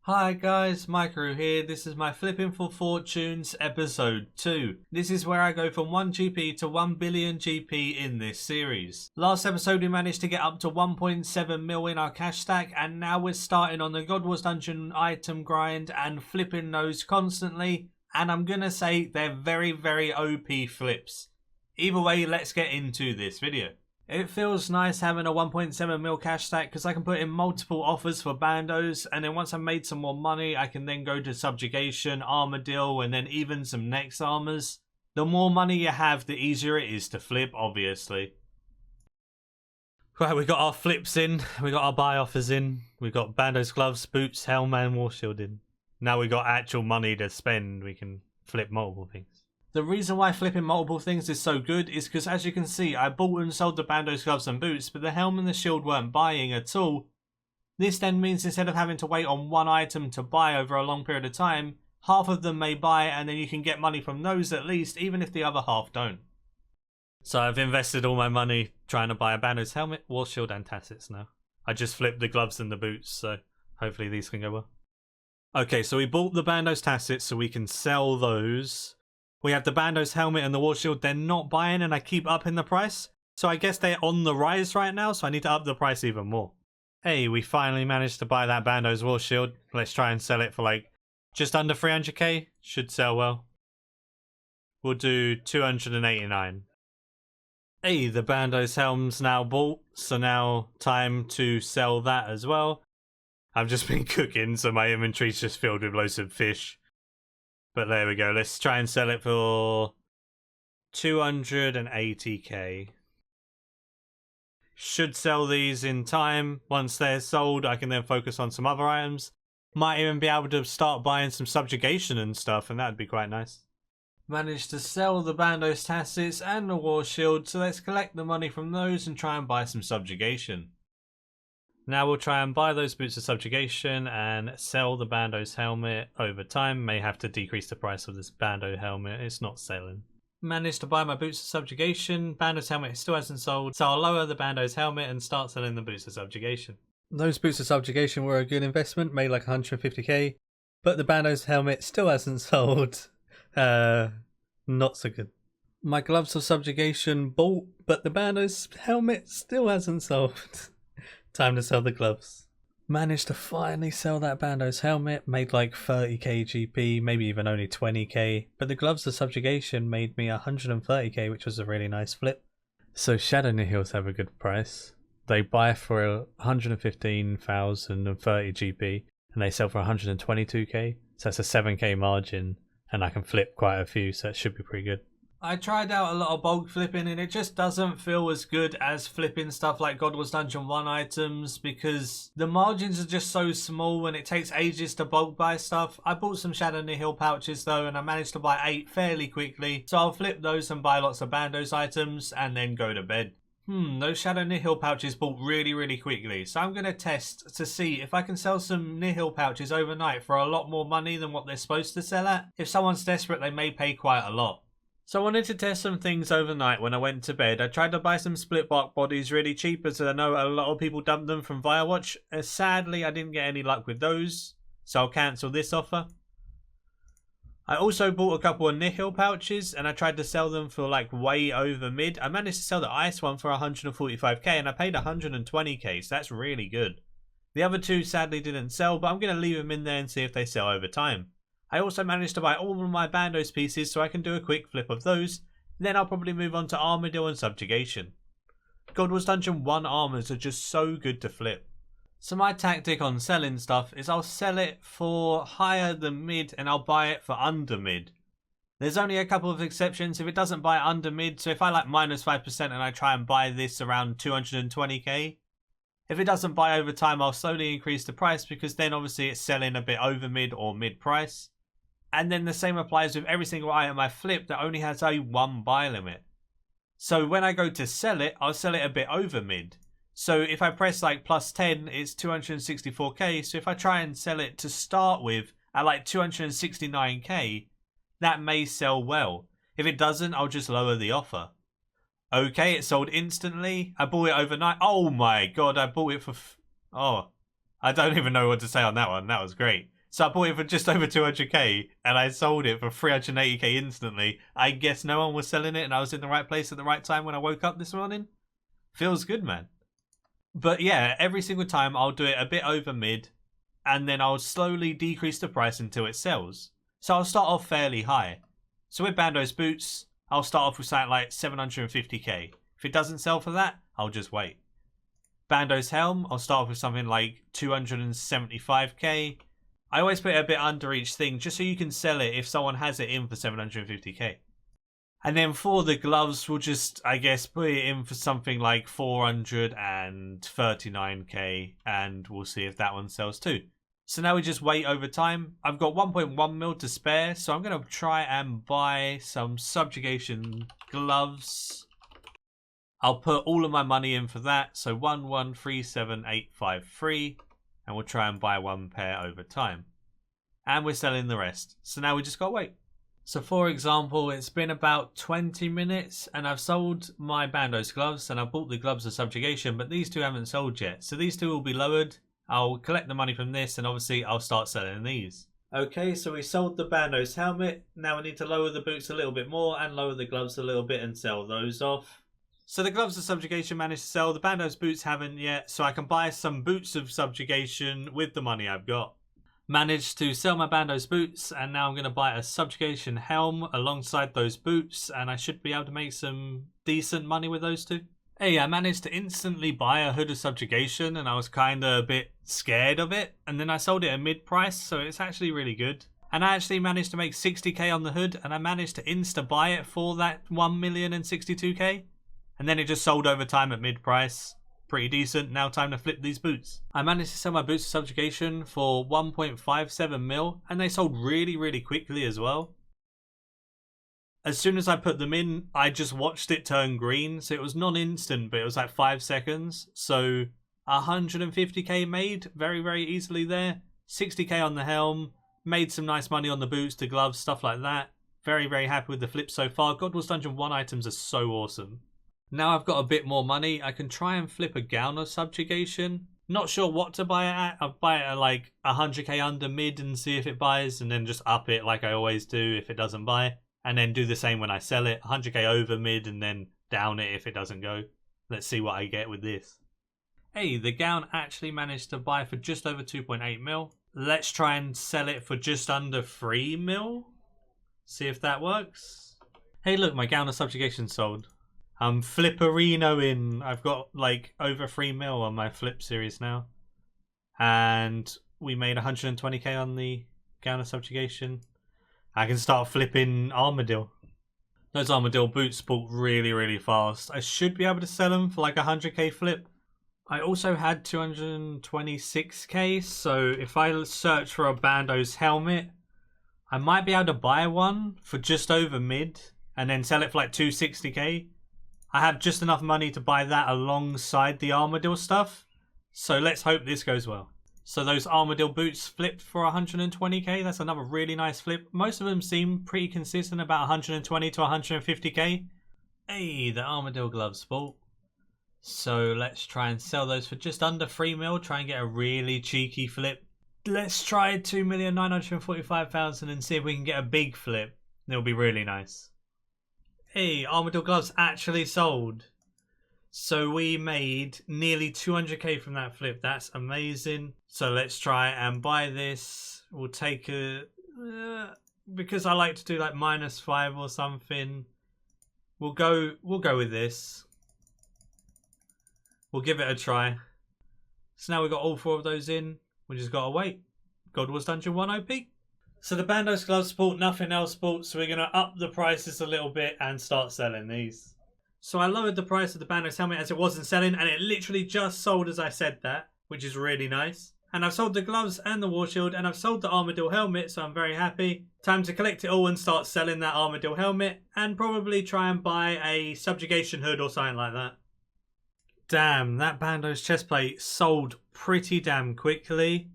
Hi guys, Maikeru here. This is my Flipping for Fortunes episode 2. This is where I go from 1GP to 1 billion GP in this series. Last episode we managed to get up to 1.7 mil in our cash stack, and now we're starting on the God Wars Dungeon item grind and flipping those constantly, and I'm gonna say they're very OP flips. Either way, let's get into this video. It feels nice having a 1.7 mil cash stack because I can put in multiple offers for bandos, and then once I've made some more money I can then go to Subjugation, Armadyl, and then even some next armors. The more money you have, the easier it is to flip, obviously. Right, we got our flips in, we got our buy offers in, we got bandos, gloves, boots, helm and war shield in. Now we got actual money to spend, we can flip multiple things. The reason why flipping multiple things is so good is because, as you can see, I bought and sold the bandos, gloves and boots, but the helm and the shield weren't buying at all. This then means instead of having to wait on one item to buy over a long period of time, half of them may buy, and then you can get money from those at least, even if the other half don't. So I've invested all my money trying to buy a bandos helmet, war shield and tassets now. I just flipped the gloves and the boots, so hopefully these can go well. Okay, so we bought the bandos tassets so we can sell those. We have the bandos helmet and the war shield. They're not buying and I keep upping the price. So I guess they're on the rise right now, so I need to up the price even more. Hey, we finally managed to buy that bandos war shield. Let's try and sell it for like just under 300k. Should sell well. We'll do 289. Hey, the bandos helm's now bought, so now time to sell that as well. I've just been cooking, so my inventory's just filled with loads of fish. But there we go, let's try and sell it for 280k. Should sell these in time. Once they're sold, I can then focus on some other items. Might even be able to start buying some subjugation and stuff, and that'd be quite nice. Managed to sell the bandos tassets and the war shield, so let's collect the money from those and try and buy some subjugation. Now we'll try and buy those boots of subjugation and sell the bandos helmet over time. May have to decrease the price of this bando helmet. It's not selling. Managed to buy my boots of subjugation. Bandos helmet still hasn't sold, so I'll lower the bandos helmet and start selling the boots of subjugation. Those boots of subjugation were a good investment, made like 150k, but the bandos helmet still hasn't sold. Not so good. My gloves of subjugation bought, but the bandos helmet still hasn't sold. Time to sell the gloves. Managed to finally sell that bandos helmet, made like 30k GP, maybe even only 20k, but the gloves of subjugation made me 130k, which was a really nice flip. So Shadow Nihils have a good price. They buy for 115,030 GP and they sell for 122k, so that's a 7k margin, and I can flip quite a few, so it should be pretty good. I tried out a lot of bulk flipping and it just doesn't feel as good as flipping stuff like God Wars Dungeon 1 items because the margins are just so small and it takes ages to bulk buy stuff. I bought some Shadow Nihil pouches though and I managed to buy 8 fairly quickly, so I'll flip those and buy lots of bandos items and then go to bed. Those Shadow Nihil pouches bought really quickly, so I'm going to test to see if I can sell some Nihil pouches overnight for a lot more money than what they're supposed to sell at. If someone's desperate, they may pay quite a lot. So I wanted to test some things overnight when I went to bed. I tried to buy some split bark bodies really cheap as I know a lot of people dumped them from Firewatch. Sadly, I didn't get any luck with those, so I'll cancel this offer. I also bought a couple of Nihil pouches and I tried to sell them for like way over mid. I managed to sell the ice one for 145k and I paid 120k, so that's really good. The other two sadly didn't sell, but I'm going to leave them in there and see if they sell over time. I also managed to buy all of my bandos pieces so I can do a quick flip of those. Then I'll probably move on to Armadyl and Subjugation. God Wars Dungeon 1 armors are just so good to flip. So my tactic on selling stuff is I'll sell it for higher than mid and I'll buy it for under mid. There's only a couple of exceptions if it doesn't buy under mid, so if I like minus 5% and I try and buy this around 220k. If it doesn't buy over time, I'll slowly increase the price because then obviously it's selling a bit over mid or mid price. And then the same applies with every single item I flip that only has a 1 buy limit. So when I go to sell it, I'll sell it a bit over mid. So if I press like plus 10, it's 264k. So if I try and sell it to start with at like 269k, that may sell well. If it doesn't, I'll just lower the offer. Okay, it sold instantly. I bought it overnight. Oh my god, I bought it for... I don't even know what to say on that one. That was great. So I bought it for just over 200k and I sold it for 380k instantly. I guess no one was selling it and I was in the right place at the right time when I woke up this morning. Feels good, man. But yeah, every single time I'll do it a bit over mid and then I'll slowly decrease the price until it sells. So I'll start off fairly high. So with Bando's boots, I'll start off with something like 750k. If it doesn't sell for that, I'll just wait. Bando's helm, I'll start off with something like 275k. I always put it a bit under each thing just so you can sell it if someone has it in for 750k. And then for the gloves, we'll just, I guess, put it in for something like 439k and we'll see if that one sells too. So now we just wait over time. I've got 1.1 mil to spare, so I'm going to try and buy some Subjugation Gloves. I'll put all of my money in for that, so 1137853, and we'll try and buy one pair over time. And we're selling the rest, so now we just got to wait. So for example, it's been about 20 minutes and I've sold my Bando's gloves and I've bought the gloves of Subjugation, but these two haven't sold yet. So these two will be lowered. I'll collect the money from this and obviously I'll start selling these. Okay, so we sold the Bando's helmet. Now we need to lower the boots a little bit more and lower the gloves a little bit and sell those off. So the gloves of Subjugation managed to sell. The Bando's boots haven't yet, so I can buy some boots of Subjugation with the money I've got. Managed to sell my Bando's boots and now I'm going to buy a Subjugation Helm alongside those boots and I should be able to make some decent money with those two. Hey, I managed to instantly buy a Hood of Subjugation and I was kind of a bit scared of it and then I sold it at mid price, so it's actually really good. And I actually managed to make 60k on the Hood and I managed to insta buy it for that 1,062,000 and then it just sold over time at mid price. Pretty decent. Now time to flip these boots. I managed to sell my boots of Subjugation for 1.57 mil and they sold really quickly as well. As soon as I put them in, I just watched it turn green, so it was non-instant, but it was like 5 seconds. So 150k made very easily there. 60k on the helm, made some nice money on the boots, the gloves, stuff like that. Very happy with the flip so far. God Wars Dungeon 1 items are so awesome. Now I've got a bit more money, I can try and flip a gown of Subjugation. Not sure what to buy it at. I'll buy it at like 100k under mid and see if it buys, and then just up it like I always do if it doesn't buy. And then do the same when I sell it. 100k over mid and then down it if it doesn't go. Let's see what I get with this. Hey, the gown actually managed to buy for just over 2.8 mil. Let's try and sell it for just under 3 mil. See if that works. Hey look, my gown of Subjugation sold. I'm flipperino-ing. I've got like over 3 mil on my flip series now. And we made 120k on the gown of Subjugation. I can start flipping Armadyl. Those Armadyl boots bought really fast. I should be able to sell them for like 100k flip. I also had 226k, so if I search for a Bando's helmet, I might be able to buy one for just over mid and then sell it for like 260k. I have just enough money to buy that alongside the Armadyl stuff. So let's hope this goes well. So those Armadyl boots flipped for 120k. That's another really nice flip. Most of them seem pretty consistent, about 120 to 150k. Hey, the Armadyl Gloves bought. So let's try and sell those for just under 3 mil. Try and get a really cheeky flip. Let's try 2,945,000 and see if we can get a big flip. It'll be really nice. Hey, Armadyl Gloves actually sold. So we made nearly 200k from that flip. That's amazing. So let's try and buy this. We'll take a... because I like to do like -5 or something. We'll go with this. We'll give it a try. So now we've got all 4 of those in. We just gotta wait. God Wars Dungeon 1 OP. So the Bando's Gloves bought, nothing else bought, so we're going to up the prices a little bit and start selling these. So I lowered the price of the Bando's helmet as it wasn't selling, and it literally just sold as I said that, which is really nice. And I've sold the gloves and the war shield, and I've sold the Armadyl helmet, so I'm very happy. Time to collect it all and start selling that Armadyl helmet, and probably try and buy a Subjugation hood or something like that. Damn, that Bando's chestplate sold pretty damn quickly.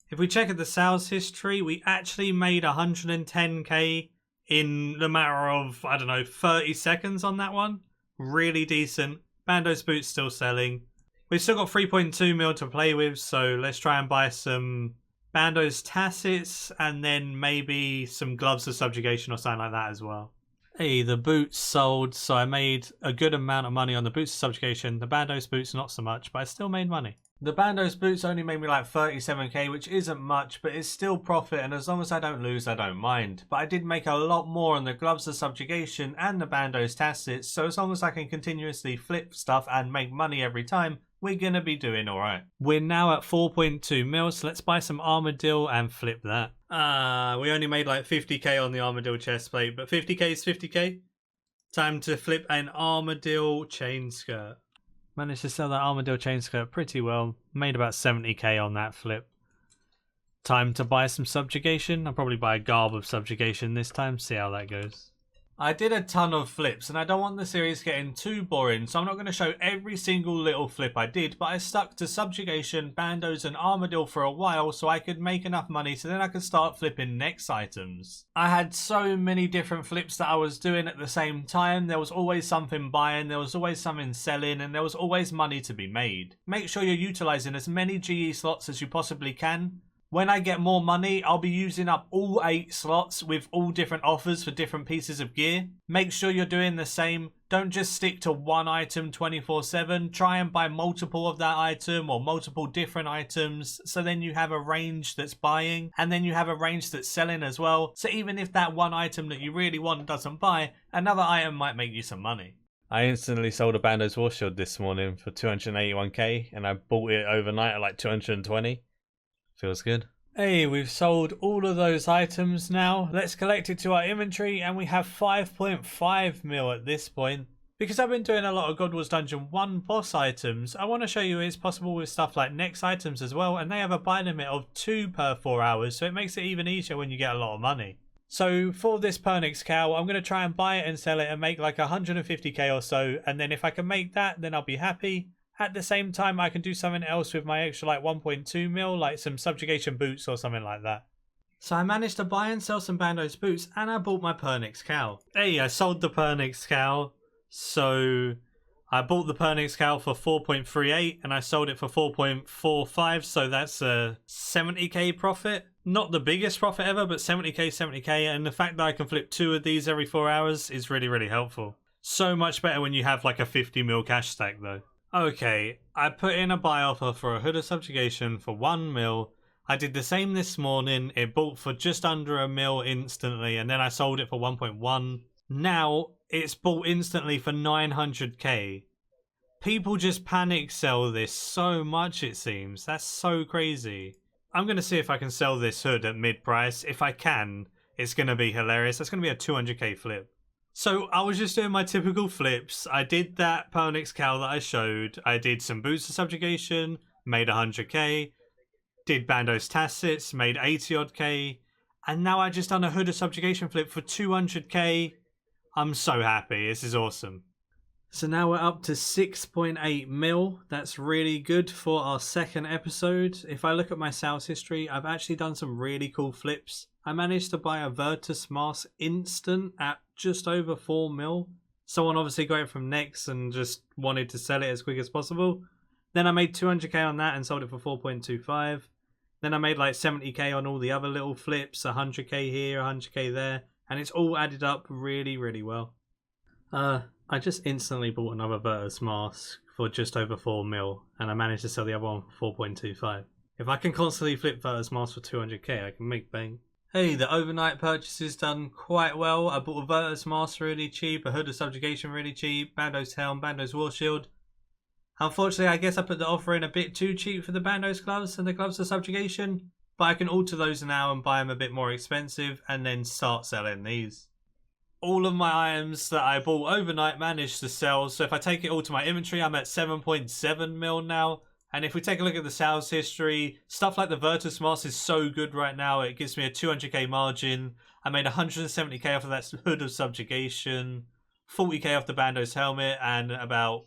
If we check at the sales history, we actually made 110k in the matter of, I don't know, 30 seconds on that one. Really decent. Bando's boots still selling. We've still got 3.2 mil to play with, so let's try and buy some Bandos Tacits and then maybe some Gloves of Subjugation or something like that as well. Hey, the boots sold, so I made a good amount of money on the boots of Subjugation. The Bandos boots not so much, but I still made money. The Bandos boots only made me like 37k, which isn't much, but it's still profit, and as long as I don't lose, I don't mind. But I did make a lot more on the Gloves of Subjugation and the Bandos Tacits, so as long as I can continuously flip stuff and make money every time, we're gonna be doing alright. We're now at 4.2 mil, so let's buy some Armadyl and flip that. We only made like 50k on the Armadyl chestplate, but 50k is 50k. Time to flip an Armadyl chain skirt. Managed to sell that Armadyl chain skirt pretty well. Made about 70k on that flip. Time to buy some Subjugation. I'll probably buy a Garb of Subjugation this time, see how that goes. I did a ton of flips and I don't want the series getting too boring, so I'm not going to show every single little flip I did, but I stuck to Subjugation, Bandos and Armadyl for a while so I could make enough money so then I could start flipping next items. I had so many different flips that I was doing at the same time. There was always something buying, there was always something selling, and there was always money to be made. Make sure you're utilising as many GE slots as you possibly can. When I get more money, I'll be using up all 8 slots with all different offers for different pieces of gear. Make sure you're doing the same. Don't just stick to one item 24/7. Try and buy multiple of that item or multiple different items, so then you have a range that's buying and then you have a range that's selling as well. So even if that one item that you really want doesn't buy, another item might make you some money. I instantly sold a Bandos War Shield this morning for 281k and I bought it overnight at like 220. Feels good. Hey, we've sold all of those items now. Let's collect it to our inventory and we have 5.5 mil at this point. Because I've been doing a lot of God Wars Dungeon 1 boss items, I want to show you it's possible with stuff like next items as well, and they have a buy limit of 2 per 4 hours, so it makes it even easier when you get a lot of money. So for this Pernix cow, I'm going to try and buy it and sell it and make like 150k or so, and then if I can make that, then I'll be happy. At the same time, I can do something else with my extra like 1.2 mil, like some Subjugation boots or something like that. So I managed to buy and sell some Bandos boots and I bought my Pernix cow. Hey, I sold the Pernix cow. So I bought the Pernix cow for 4.38 and I sold it for 4.45. So that's a 70k profit. Not the biggest profit ever, but 70k. And the fact that I can flip 2 of these every 4 hours is really, really helpful. So much better when you have like a 50 mil cash stack though. Okay, I put in a buy offer for a Hood of Subjugation for 1 mil. I did the same this morning. It bought for just under a mil instantly, and then I sold it for 1.1. Now, it's bought instantly for 900k. People just panic sell this so much, it seems. That's so crazy. I'm going to see if I can sell this hood at mid-price. If I can, it's going to be hilarious. That's going to be a 200k flip. So I was just doing my typical flips. I did that Pernix cow that I showed. I did some boots of Subjugation, made 100k. Did Bandos Tacits, made 80 odd k. And now I just done a Hood of Subjugation flip for 200k. I'm so happy. This is awesome. So now we're up to 6.8 mil. That's really good for our second episode. If I look at my sales history, I've actually done some really cool flips. I managed to buy a Virtus Mask instant at just over 4 mil. Someone obviously got it from Nex and just wanted to sell it as quick as possible. Then I made 200k on that and sold it for 4.25. Then I made like 70k on all the other little flips, 100k here, 100k there, and it's all added up really, really well. I just instantly bought another Virtus Mask for just over 4 mil, and I managed to sell the other one for 4.25. If I can constantly flip Virtus Mask for 200k, I can make bank. Hey, the overnight purchase is done quite well. I bought a Virtus Mask really cheap, a Hood of Subjugation really cheap, Bandos Helm, Bandos War Shield. Unfortunately, I guess I put the offer in a bit too cheap for the Bandos Gloves and the Gloves of Subjugation, but I can alter those now and buy them a bit more expensive and then start selling these. All of my items that I bought overnight managed to sell, so if I take it all to my inventory, I'm at 7.7 mil now. And if we take a look at the sales history, stuff like the Virtus Mask is so good right now. It gives me a 200k margin. I made 170k off of that Hood of Subjugation, 40k off the Bandos helmet, and about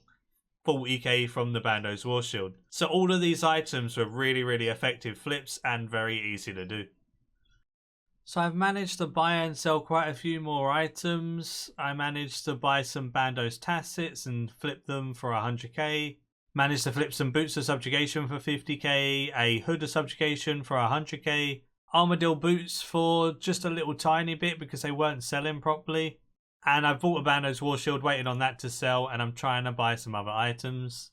40k from the Bandos War Shield. So all of these items were really, really effective flips and very easy to do. So I've managed to buy and sell quite a few more items. I managed to buy some Bandos Tacits and flip them for 100k. Managed to flip some boots of subjugation for 50k, a hood of subjugation for 100k, Armadyl boots for just a little tiny bit because they weren't selling properly. And I've bought a Bando's War Shield, waiting on that to sell, and I'm trying to buy some other items.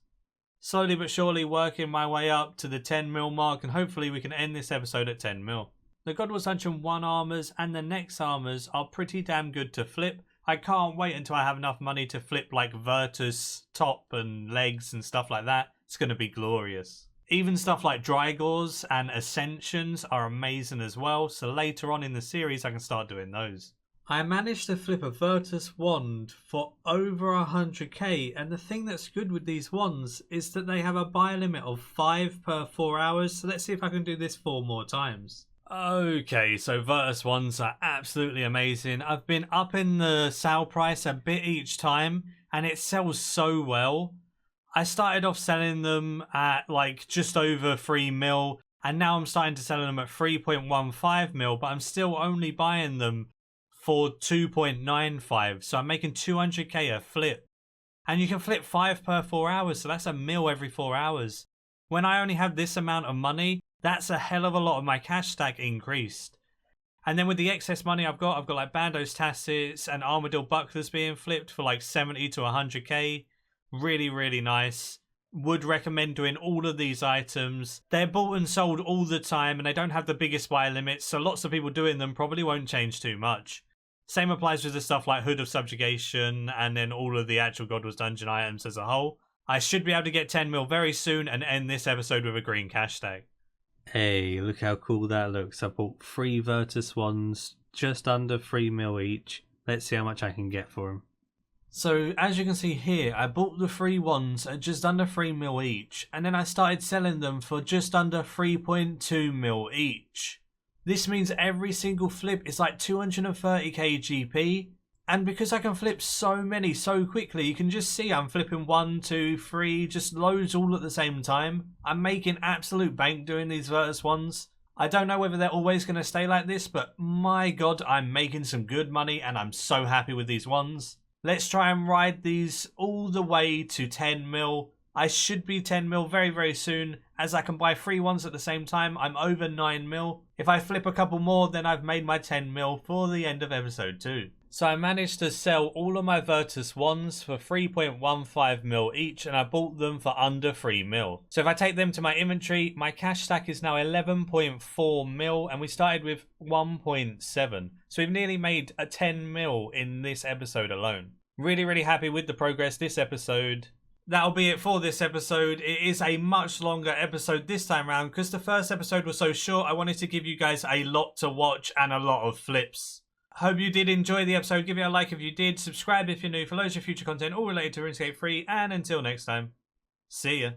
Slowly but surely working my way up to the 10 mil mark, and hopefully we can end this episode at 10 mil. The God Wars Dungeon 1 armors and the next armors are pretty damn good to flip. I can't wait until I have enough money to flip like Virtus top and legs and stuff like that. It's going to be glorious. Even stuff like Drygors and Ascensions are amazing as well, so later on in the series I can start doing those. I managed to flip a Virtus wand for over 100k, and the thing that's good with these wands is that they have a buy limit of 5 per 4 hours, so let's see if I can do this 4 more times. Okay, so Virtus wands are absolutely amazing. I've been upping the sale price a bit each time, and it sells so well. I started off selling them at like just over 3 mil, and now I'm starting to sell them at 3.15 mil, but I'm still only buying them for 2.95, so I'm making 200k a flip. And you can flip 5 per 4 hours, so that's a mil every 4 hours. When I only have this amount of money, that's a hell of a lot of my cash stack increased. And then with the excess money I've got like Bando's Tassets and Armadyl Bucklers being flipped for like 70 to 100k. Really, really nice. Would recommend doing all of these items. They're bought and sold all the time, and they don't have the biggest buy limits, so lots of people doing them probably won't change too much. Same applies with the stuff like Hood of Subjugation and then all of the actual God Wars Dungeon items as a whole. I should be able to get 10 mil very soon and end this episode with a green cash stack. Hey, look how cool that looks. I bought 3 Virtus wands, just under 3 mil each. Let's see how much I can get for them. So as you can see here, I bought the 3 wands at just under 3 mil each, and then I started selling them for just under 3.2 mil each. This means every single flip is like 230k GP, and because I can flip so many so quickly, you can just see I'm flipping 1, 2, 3, just loads all at the same time. I'm making absolute bank doing these Virtus ones. I don't know whether they're always going to stay like this, but my god, I'm making some good money and I'm so happy with these ones. Let's try and ride these all the way to 10 mil. I should be 10 mil very, very soon, as I can buy 3 ones at the same time. I'm over 9 mil. If I flip a couple more, then I've made my 10 mil for the end of episode 2. So I managed to sell all of my Virtus wands for 3.15 mil each, and I bought them for under 3 mil. So if I take them to my inventory, my cash stack is now 11.4 mil, and we started with 1.7. So we've nearly made a 10 mil in this episode alone. Really, really happy with the progress this episode. That'll be it for this episode. It is a much longer episode this time around because the first episode was so short. I wanted to give you guys a lot to watch and a lot of flips. Hope you did enjoy the episode. Give it a like if you did. Subscribe if you're new for loads of future content all related to RuneScape 3. And until next time, see ya.